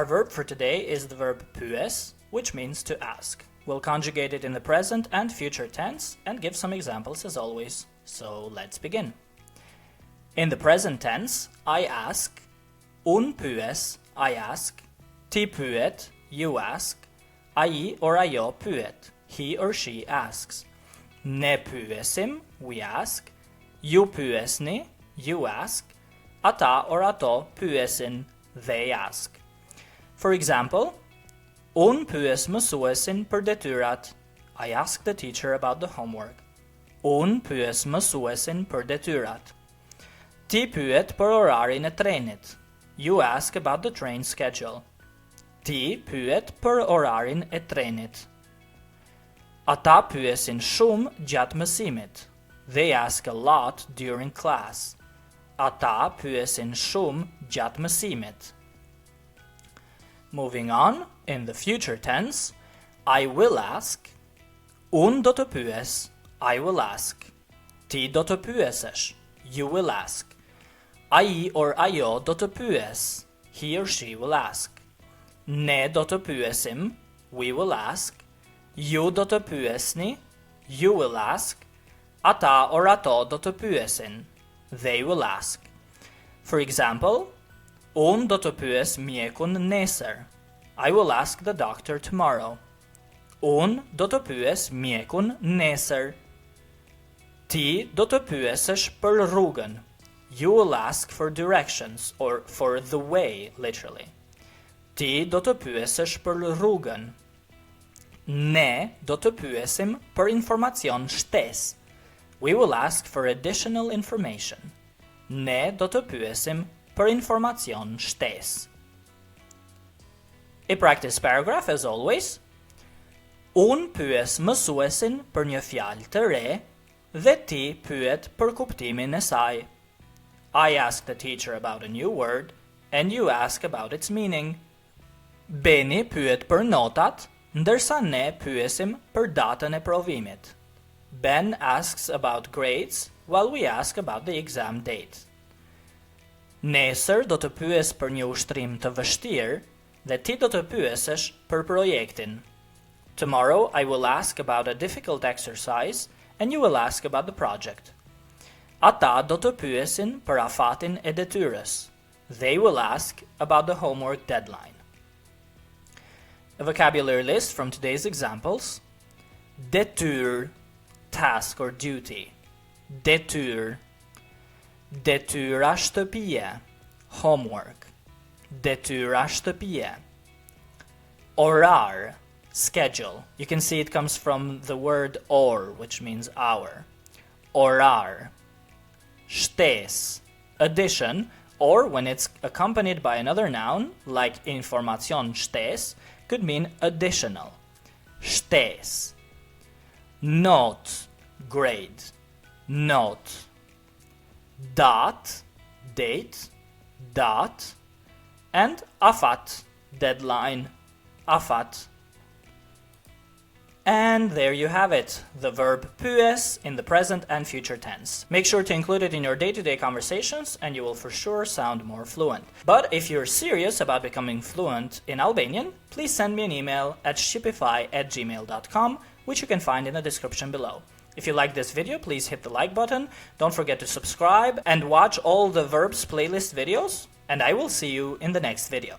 Our verb for today is the verb pyes, which means to ask. We'll conjugate it in the present and future tense and give some examples as always. So let's begin. In the present tense, I ask, un pyes, I ask, ti pyet, you ask, ai or ajo pyet, he or she asks, ne pyesim, we ask, ju pyesni, you ask, ata or ato pyesin, they ask. For example, un pyes mësuesin për detyrat. I ask the teacher about the homework. Un pyes mësuesin për detyrat. Ti pyet për orarin e trenit. You ask about the train schedule. Ti pyet për orarin e trenit. Ata pyesin shumë gjatë mësimit. They ask a lot during class. Ata pyesin shumë gjatë mësimit. Moving on, in the future tense, I will ask, un do të pyes, I will ask, ti do të pyesesh, you will ask, ai or ajo do të pyes, he or she will ask, ne do të pyesim, we will ask, ju do të pyesni, you will ask, ata or ato do të pyesin, they will ask. For example, un do të pyes mjekun nesër. I will ask the doctor tomorrow. Un do të pyes mjekun nesër. Ti do të pyesesh për rrugën. You will ask for directions or for the way, literally. Ti do të pyesesh për rrugën. Ne do të pyesim për informacion shtesë. We will ask for additional information. Ne do të pyesim për informacion shtesë. A practice paragraph as always. Un pyes mësuesin për një fjalë të re dhe ti pyet për kuptimin e saj. I ask the teacher about a new word and you ask about its meaning. Beni pyet për notat, ndërsa ne pyesim për datën e provimit. Ben asks about grades while we ask about the exam date. Nesër do të pyes për një ushtrim të vështirë dhe ti do të pyesesh për projektin. Tomorrow I will ask about a difficult exercise and you will ask about the project. Ata do të pyesin për afatin e detyrës. They will ask about the homework deadline. A vocabulary list from today's examples. Detyr, task or duty. Detyr. Detyra shtëpie, homework. Detyra shtëpie. Orar, schedule. You can see it comes from the word or, which means hour. Orar. Shtes, addition, or when it's accompanied by another noun, like informacion shtes, could mean additional. Shtes. Note, grade. Note. Dat, date, dat, and afat, deadline, afat. And there you have it, the verb pyes in the present and future tense. Make sure to include it in your day-to-day conversations and you will for sure sound more fluent. But if you're serious about becoming fluent in Albanian, please send me an email at shqipify@gmail.com, which you can find in the description below. If you like this video, please hit the like button, don't forget to subscribe and watch all the verbs playlist videos, and I will see you in the next video.